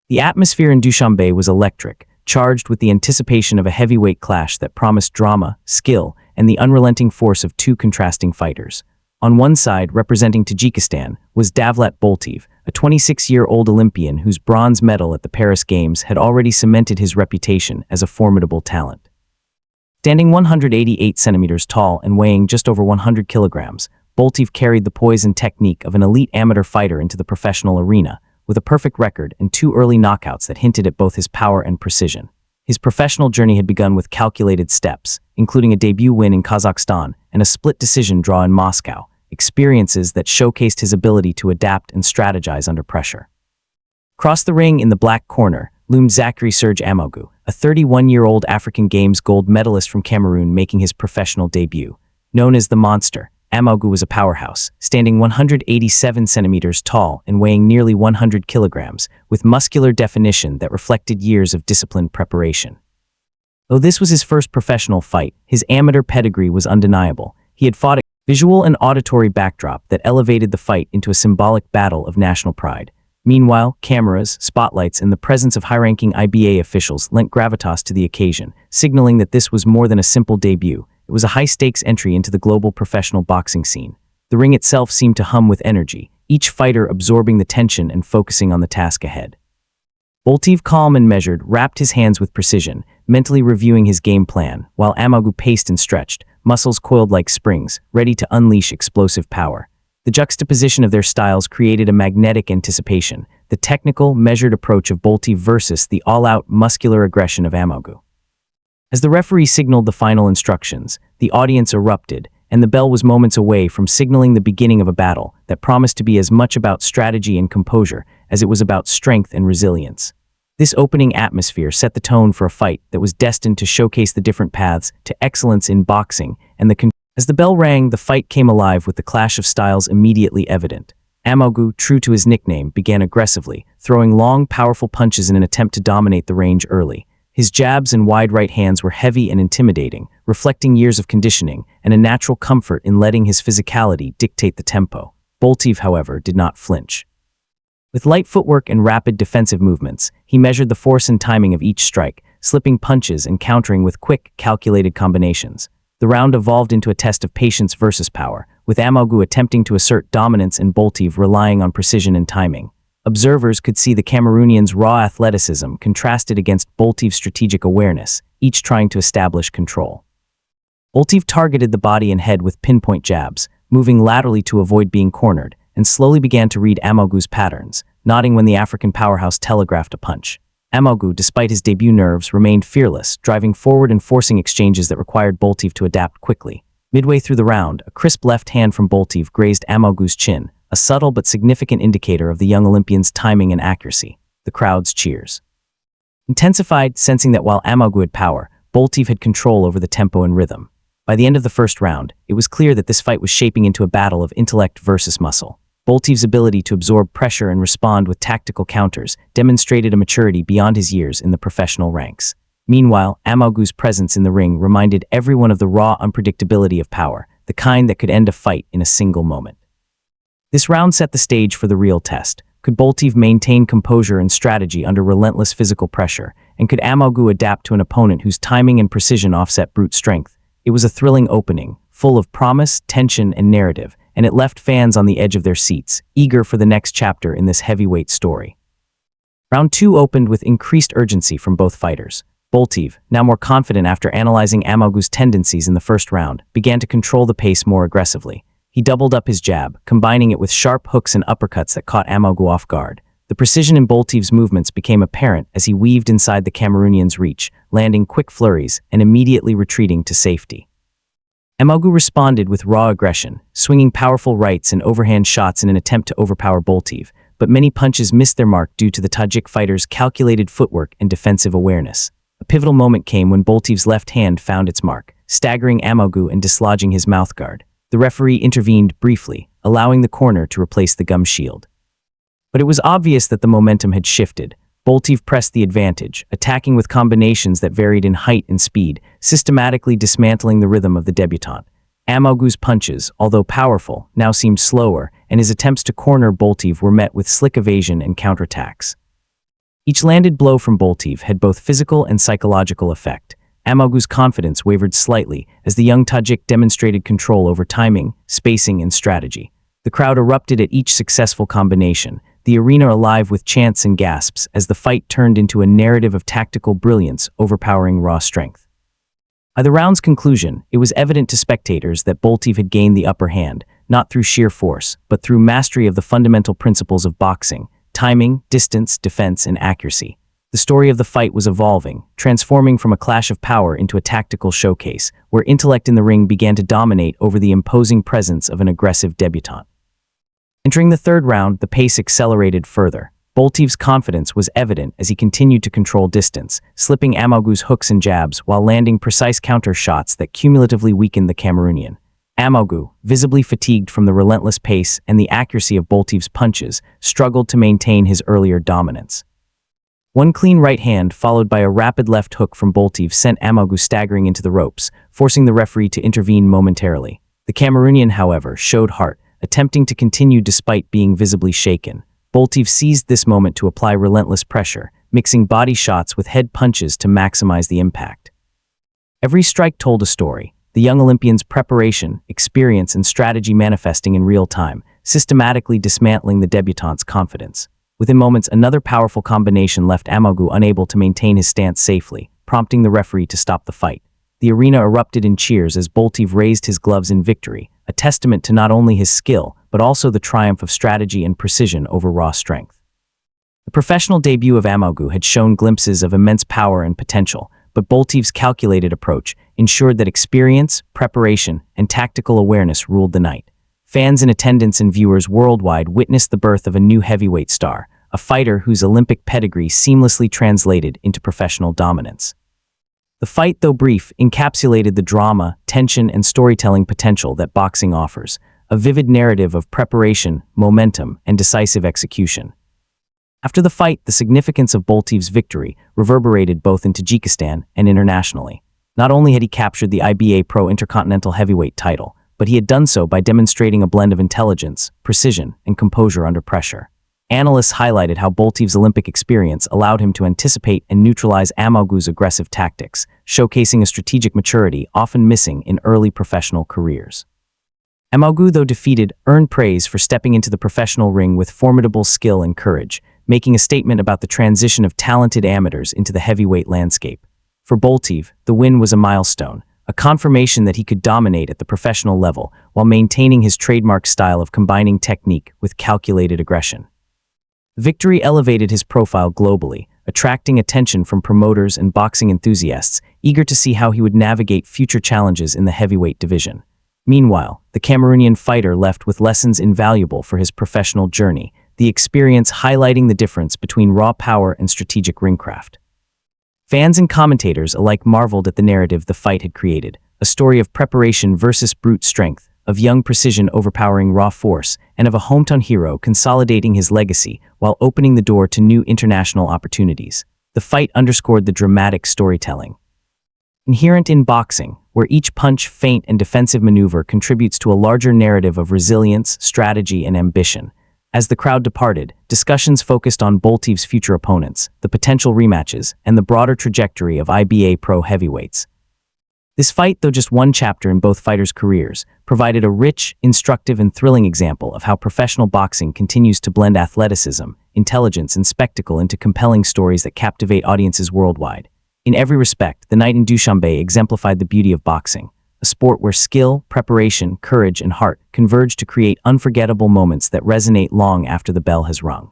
The atmosphere in Dushanbe was electric, charged with the anticipation of a heavyweight clash that promised drama, skill, and the unrelenting force of two contrasting fighters. On one side, representing Tajikistan, was Davlat Boltaev, a 26-year-old Olympian whose bronze medal at the Paris Games had already cemented his reputation as a formidable talent. Standing 188 centimeters tall and weighing just over 100 kilograms, Boltaev carried the poise and technique of an elite amateur fighter into the professional arena, with a perfect record and two early knockouts that hinted at both his power and precision. His professional journey had begun with calculated steps, including a debut win in Kazakhstan and a split decision draw in Moscow, experiences that showcased his ability to adapt and strategize under pressure. Across the ring in the black corner loomed Zacharie Serge Amougou, a 31-year-old African Games gold medalist from Cameroon making his professional debut. Known as the Monster, Amougou was a powerhouse, standing 187 centimeters tall and weighing nearly 100 kilograms, with muscular definition that reflected years of disciplined preparation. Though this was his first professional fight, his amateur pedigree was undeniable. He had fought a visual and auditory backdrop that elevated the fight into a symbolic battle of national pride. Meanwhile, cameras, spotlights, and the presence of high-ranking IBA officials lent gravitas to the occasion, signaling that this was more than a simple debut. It was a high-stakes entry into the global professional boxing scene. The ring itself seemed to hum with energy, each fighter absorbing the tension and focusing on the task ahead. Boltaev, calm and measured, wrapped his hands with precision, mentally reviewing his game plan, while Amougou paced and stretched, muscles coiled like springs, ready to unleash explosive power. The juxtaposition of their styles created a magnetic anticipation, the technical, measured approach of Boltaev versus the all-out, muscular aggression of Amougou. As the referee signaled the final instructions, the audience erupted, and the bell was moments away from signaling the beginning of a battle that promised to be as much about strategy and composure as it was about strength and resilience. This opening atmosphere set the tone for a fight that was destined to showcase the different paths to excellence in boxing, and as the bell rang, the fight came alive with the clash of styles immediately evident. Amougou, true to his nickname, began aggressively, throwing long, powerful punches in an attempt to dominate the range early. His jabs and wide right hands were heavy and intimidating, reflecting years of conditioning and a natural comfort in letting his physicality dictate the tempo. Boltaev, however, did not flinch. With light footwork and rapid defensive movements, he measured the force and timing of each strike, slipping punches and countering with quick, calculated combinations. The round evolved into a test of patience versus power, with Amougou attempting to assert dominance and Boltaev relying on precision and timing. Observers could see the Cameroonian's raw athleticism contrasted against Boltaev's strategic awareness, each trying to establish control. Boltaev targeted the body and head with pinpoint jabs, moving laterally to avoid being cornered, and slowly began to read Amougou's patterns, nodding when the African powerhouse telegraphed a punch. Amougou, despite his debut nerves, remained fearless, driving forward and forcing exchanges that required Boltaev to adapt quickly. Midway through the round, a crisp left hand from Boltaev grazed Amougou's chin, a subtle but significant indicator of the young Olympian's timing and accuracy. The crowd's cheers intensified, sensing that while Amougou had power, Boltaev had control over the tempo and rhythm. By the end of the first round, it was clear that this fight was shaping into a battle of intellect versus muscle. Boltaev's ability to absorb pressure and respond with tactical counters demonstrated a maturity beyond his years in the professional ranks. Meanwhile, Amougou's presence in the ring reminded everyone of the raw unpredictability of power, the kind that could end a fight in a single moment. This round set the stage for the real test. Could Boltaev maintain composure and strategy under relentless physical pressure, and could Amougou adapt to an opponent whose timing and precision offset brute strength? It was a thrilling opening, full of promise, tension, and narrative, and it left fans on the edge of their seats, eager for the next chapter in this heavyweight story. Round 2 opened with increased urgency from both fighters. Boltaev, now more confident after analyzing Amougou's tendencies in the first round, began to control the pace more aggressively. He doubled up his jab, combining it with sharp hooks and uppercuts that caught Amougou off guard. The precision in Boltaev's movements became apparent as he weaved inside the Cameroonian's reach, landing quick flurries and immediately retreating to safety. Amougou responded with raw aggression, swinging powerful rights and overhand shots in an attempt to overpower Boltaev, but many punches missed their mark due to the Tajik fighter's calculated footwork and defensive awareness. A pivotal moment came when Boltaev's left hand found its mark, staggering Amougou and dislodging his mouthguard. The referee intervened briefly, allowing the corner to replace the gum shield. But it was obvious that the momentum had shifted. Boltaev pressed the advantage, attacking with combinations that varied in height and speed, systematically dismantling the rhythm of the debutant. Amougou's punches, although powerful, now seemed slower, and his attempts to corner Boltaev were met with slick evasion and counterattacks. Each landed blow from Boltaev had both physical and psychological effect. Amougou's confidence wavered slightly as the young Tajik demonstrated control over timing, spacing, and strategy. The crowd erupted at each successful combination, the arena alive with chants and gasps as the fight turned into a narrative of tactical brilliance overpowering raw strength. By the round's conclusion, it was evident to spectators that Boltaev had gained the upper hand, not through sheer force, but through mastery of the fundamental principles of boxing: timing, distance, defense, and accuracy. The story of the fight was evolving, transforming from a clash of power into a tactical showcase, where intellect in the ring began to dominate over the imposing presence of an aggressive debutant. Entering the third round, the pace accelerated further. Boltaev's confidence was evident as he continued to control distance, slipping Amougou's hooks and jabs while landing precise counter shots that cumulatively weakened the Cameroonian. Amougou, visibly fatigued from the relentless pace and the accuracy of Boltaev's punches, struggled to maintain his earlier dominance. One clean right hand followed by a rapid left hook from Boltaev sent Amougou staggering into the ropes, forcing the referee to intervene momentarily. The Cameroonian, however, showed heart, attempting to continue despite being visibly shaken. Boltaev seized this moment to apply relentless pressure, mixing body shots with head punches to maximize the impact. Every strike told a story, the young Olympian's preparation, experience, and strategy manifesting in real time, systematically dismantling the debutant's confidence. Within moments, another powerful combination left Amougou unable to maintain his stance safely, prompting the referee to stop the fight. The arena erupted in cheers as Boltaev raised his gloves in victory, a testament to not only his skill, but also the triumph of strategy and precision over raw strength. The professional debut of Amougou had shown glimpses of immense power and potential, but Boltaev's calculated approach ensured that experience, preparation, and tactical awareness ruled the night. Fans in attendance and viewers worldwide witnessed the birth of a new heavyweight star, a fighter whose Olympic pedigree seamlessly translated into professional dominance. The fight, though brief, encapsulated the drama, tension, and storytelling potential that boxing offers, a vivid narrative of preparation, momentum, and decisive execution. After the fight, the significance of Boltaev's victory reverberated both in Tajikistan and internationally. Not only had he captured the IBA.PRO Intercontinental Heavyweight title, but he had done so by demonstrating a blend of intelligence, precision, and composure under pressure. Analysts highlighted how Boltaev's Olympic experience allowed him to anticipate and neutralize Amougou's aggressive tactics, showcasing a strategic maturity often missing in early professional careers. Amougou, though defeated, earned praise for stepping into the professional ring with formidable skill and courage, making a statement about the transition of talented amateurs into the heavyweight landscape. For Boltaev, the win was a milestone, a confirmation that he could dominate at the professional level while maintaining his trademark style of combining technique with calculated aggression. The victory elevated his profile globally, attracting attention from promoters and boxing enthusiasts eager to see how he would navigate future challenges in the heavyweight division. Meanwhile, the Cameroonian fighter left with lessons invaluable for his professional journey, the experience highlighting the difference between raw power and strategic ringcraft. Fans and commentators alike marveled at the narrative the fight had created, a story of preparation versus brute strength, of young precision overpowering raw force, and of a hometown hero consolidating his legacy while opening the door to new international opportunities. The fight underscored the dramatic storytelling inherent in boxing, where each punch, feint, and defensive maneuver contributes to a larger narrative of resilience, strategy, and ambition. As the crowd departed, discussions focused on Boltaev's future opponents, the potential rematches, and the broader trajectory of IBA.PRO heavyweights. This fight, though just one chapter in both fighters' careers, provided a rich, instructive, and thrilling example of how professional boxing continues to blend athleticism, intelligence, and spectacle into compelling stories that captivate audiences worldwide. In every respect, the night in Dushanbe exemplified the beauty of boxing, a sport where skill, preparation, courage, and heart converge to create unforgettable moments that resonate long after the bell has rung.